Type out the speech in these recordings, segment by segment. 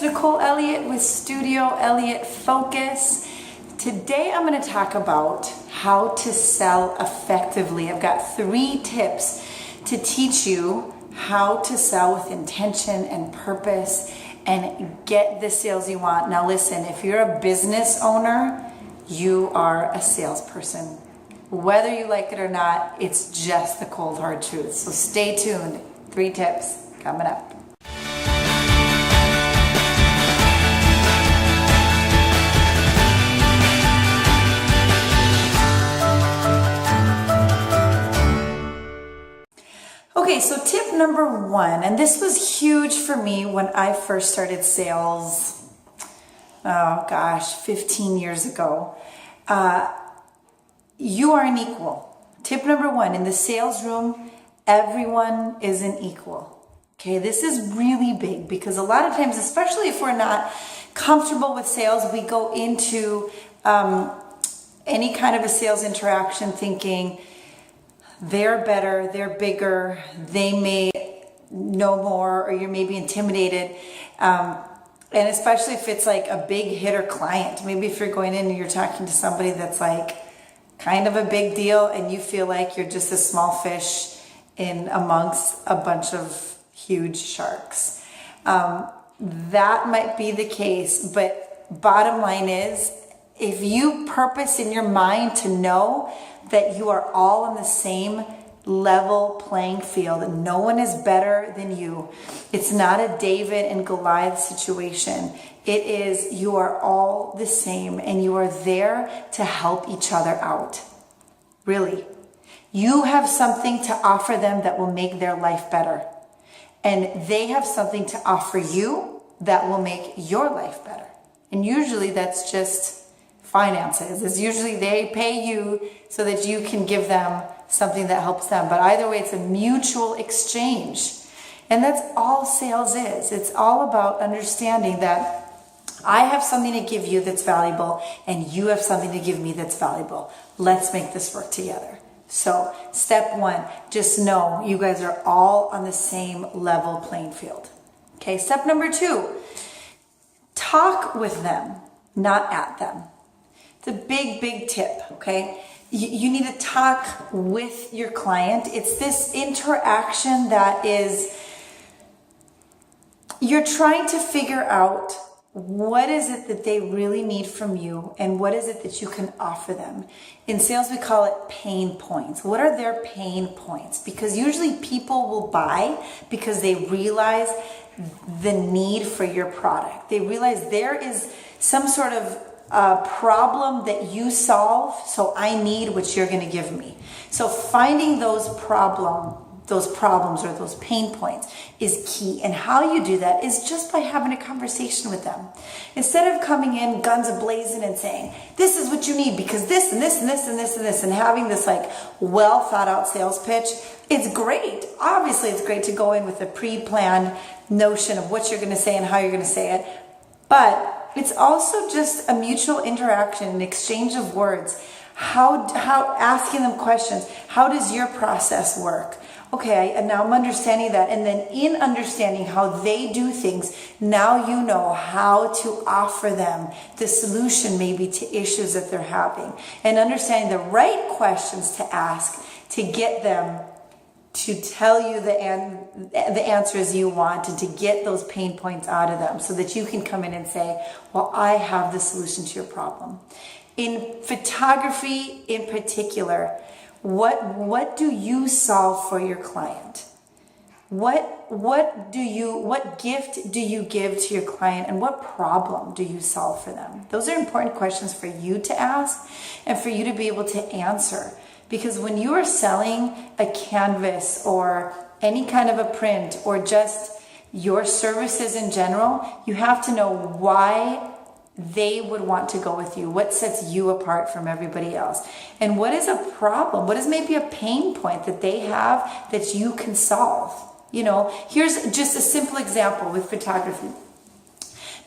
Nicole Elliott with Studio Elliott Focus. Today I'm going to talk about how to sell effectively. I've got 3 tips to teach you how to sell with intention and purpose and get the sales you want. Now listen, if you're a business owner, you are a salesperson. Whether you like it or not, it's just the cold hard truth. So stay tuned. 3 tips coming up. Okay, so tip number 1, and this was huge for me when I first started sales, 15 years ago. You are an equal. Tip number 1, in the sales room, everyone is an equal. Okay, this is really big because a lot of times, especially if we're not comfortable with sales, we go into any kind of a sales interaction thinking, they're better, they're bigger, they may know more, or you may be intimidated. And especially if it's like a big hitter client. Maybe if you're going in and you're talking to somebody that's like kind of a big deal and you feel like you're just a small fish in amongst a bunch of huge sharks. That might be the case, but bottom line is, if you purpose in your mind to know that you are all on the same level playing field and no one is better than you, it's not a David and Goliath situation. It is, you are all the same and you are there to help each other out. Really. You have something to offer them that will make their life better. And they have something to offer you that will make your life better. And usually that's just finances. It's usually they pay you so that you can give them something that helps them. But either way, it's a mutual exchange. And that's all sales is. It's all about understanding that I have something to give you that's valuable and you have something to give me that's valuable. Let's make this work together. So step 1, just know you guys are all on the same level playing field. Okay, step number 2, talk with them, not at them. It's a big tip, okay? You need to talk with your client. It's this interaction that is, you're trying to figure out what is it that they really need from you and what is it that you can offer them. In sales, we call it pain points. What are their pain points? Because usually people will buy because they realize the need for your product. They realize there is some sort of problem that you solve, so I need what you're going to give me. So finding those problems or those pain points is key. And how you do that is just by having a conversation with them. Instead of coming in guns a-blazing and saying, this is what you need because this and this and this and this and this, and having this like well thought out sales pitch, it's great. Obviously, it's great to go in with a pre-planned notion of what you're going to say and how you're going to say it. But it's also just a mutual interaction, an exchange of words. How asking them questions. How does your process work? Okay, and now I'm understanding that. And then in understanding how they do things, now you know how to offer them the solution maybe to issues that they're having. And understanding the right questions to ask to get them to tell you the answers you want and to get those pain points out of them so that you can come in and say, well, I have the solution to your problem. In photography in particular, what do you solve for your client? What gift do you give to your client and what problem do you solve for them? Those are important questions for you to ask and for you to be able to answer. Because when you are selling a canvas or any kind of a print or just your services in general, you have to know why they would want to go with you. What sets you apart from everybody else? And what is a problem? What is maybe a pain point that they have that you can solve? You know, here's just a simple example with photography.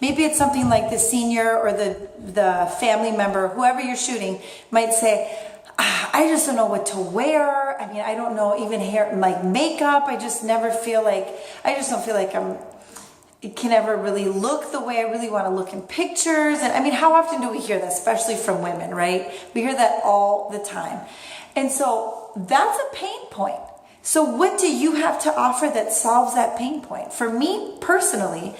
Maybe it's something like the senior or the family member, whoever you're shooting, might say, I just don't know what to wear. I mean, I don't know even hair, like makeup. I just don't feel like can ever really look the way I really want to look in pictures. And I mean, how often do we hear that, especially from women, right? We hear that all the time. And so that's a pain point. So what do you have to offer that solves that pain point? For me personally,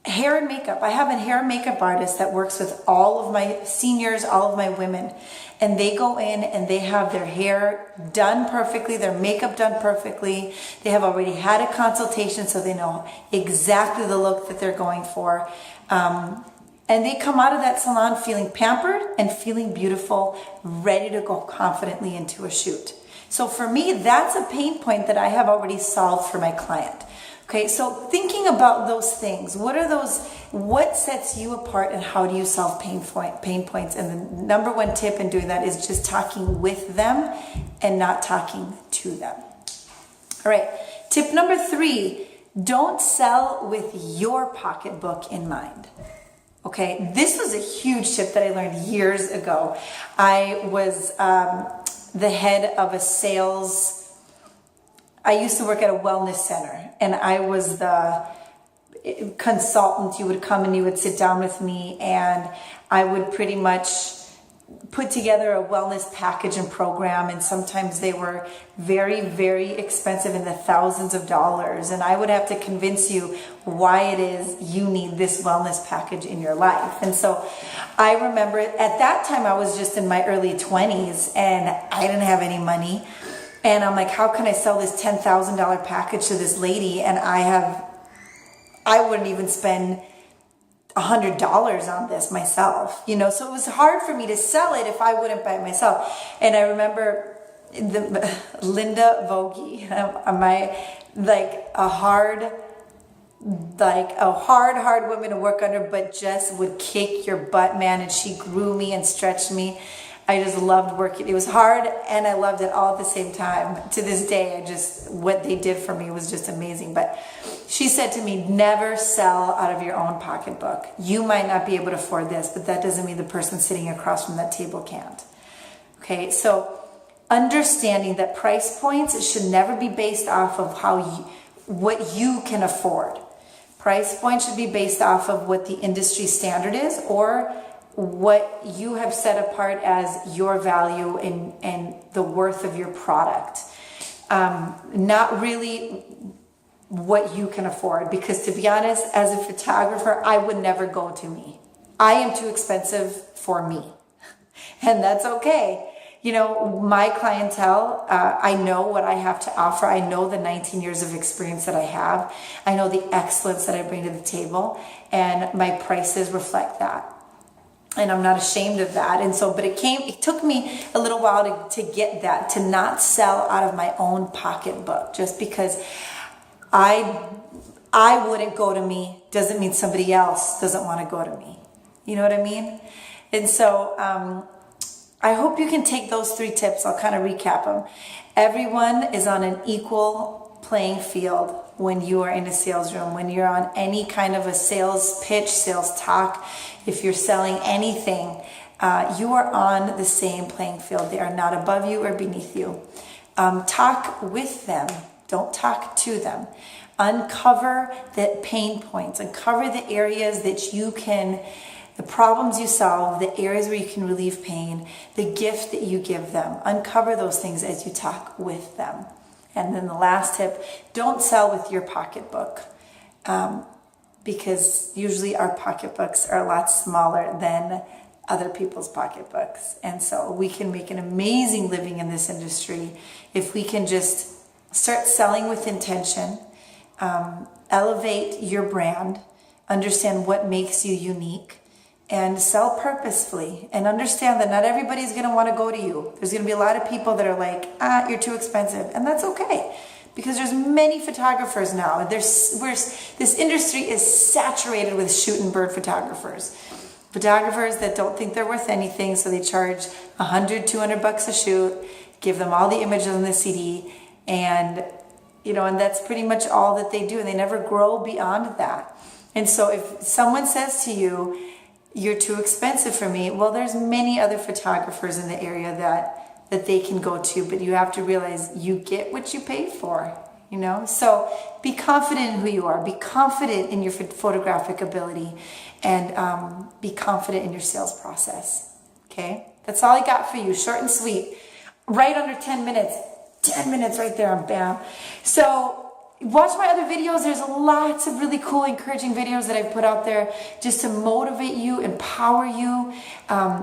hair and makeup. I have a hair and makeup artist that works with all of my seniors, all of my women, and they go in and they have their hair done perfectly, their makeup done perfectly. They have already had a consultation, so they know exactly the look that they're going for. And they come out of that salon feeling pampered and feeling beautiful, ready to go confidently into a shoot. So for me, that's a pain point that I have already solved for my client. Okay, so thinking about those things, what sets you apart and how do you solve pain points? And the number one tip in doing that is just talking with them and not talking to them. All right, tip number 3, don't sell with your pocketbook in mind. Okay, this was a huge tip that I learned years ago. I was the head of a sales. I used to work at a wellness center, and I was the consultant. You would come and you would sit down with me, and I would pretty much put together a wellness package and program, and sometimes they were very, very expensive, in the thousands of dollars, and I would have to convince you why it is you need this wellness package in your life. And so I remember at that time I was just in my early 20s, and I didn't have any money. And I'm like, how can I sell this $10,000 package to this lady? And I wouldn't even spend $100 on this myself, you know? So it was hard for me to sell it if I wouldn't buy it myself. And I remember Linda Vogie, a hard woman to work under, but just would kick your butt, man. And she grew me and stretched me. I just loved working. It was hard and I loved it all at the same time. To this day, what they did for me was just amazing. But she said to me, never sell out of your own pocketbook. You might not be able to afford this, but that doesn't mean the person sitting across from that table can't. Okay, so understanding that price points should never be based off of what you can afford. Price points should be based off of what the industry standard is, or what you have set apart as your value and the worth of your product. Not really what you can afford, because to be honest, as a photographer, I would never go to me. I am too expensive for me. And that's okay. You know, my clientele, I know what I have to offer. I know the 19 years of experience that I have. I know the excellence that I bring to the table, and my prices reflect that. And I'm not ashamed of that. And so, but it took me a little while to get that, to not sell out of my own pocketbook. Just because I wouldn't go to me doesn't mean somebody else doesn't want to go to me. You know what I mean? And so, I hope you can take those 3 tips. I'll kind of recap them. Everyone is on an equal playing field when you are in a sales room, when you're on any kind of a sales pitch, sales talk. If you're selling anything, you are on the same playing field. They are not above you or beneath you. Talk with them. Don't talk to them. Uncover the pain points. Uncover the areas that you can, the problems you solve, the areas where you can relieve pain, the gift that you give them. Uncover those things as you talk with them. And then the last tip, don't sell with your pocketbook. Because usually our pocketbooks are a lot smaller than other people's pocketbooks. And so we can make an amazing living in this industry if we can just start selling with intention, elevate your brand, understand what makes you unique, and sell purposefully, and understand that not everybody's going to want to go to you. There's going to be a lot of people that are like, you're too expensive. And that's okay, because there's many photographers now. This industry is saturated with shoot and bird photographers. Photographers that don't think they're worth anything, so they charge $100, $200 a shoot, give them all the images on the CD, and and that's pretty much all that they do, and they never grow beyond that. And so if someone says to you, you're too expensive for me, well, there's many other photographers in the area that they can go to, but you have to realize you get what you pay for. you know? So be confident in who you are. Be confident in your photographic ability, and be confident in your sales process, okay? That's all I got for you, short and sweet. Right under 10 minutes. 10 minutes right there, and bam. So watch my other videos. There's lots of really cool, encouraging videos that I've put out there just to motivate you, empower you,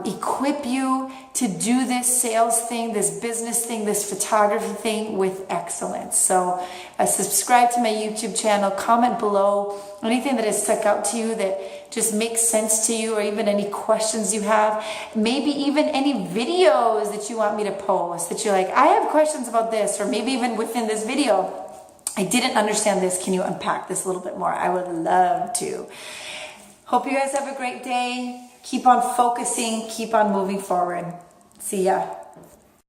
equip you to do this sales thing, this business thing, this photography thing with excellence. So subscribe to my YouTube channel, comment below anything that has stuck out to you that just makes sense to you, or even any questions you have, maybe even any videos that you want me to post that you're like, I have questions about this, or maybe even within this video, I didn't understand this. Can you unpack this a little bit more? I would love to. Hope you guys have a great day. Keep on focusing. Keep on moving forward. See ya.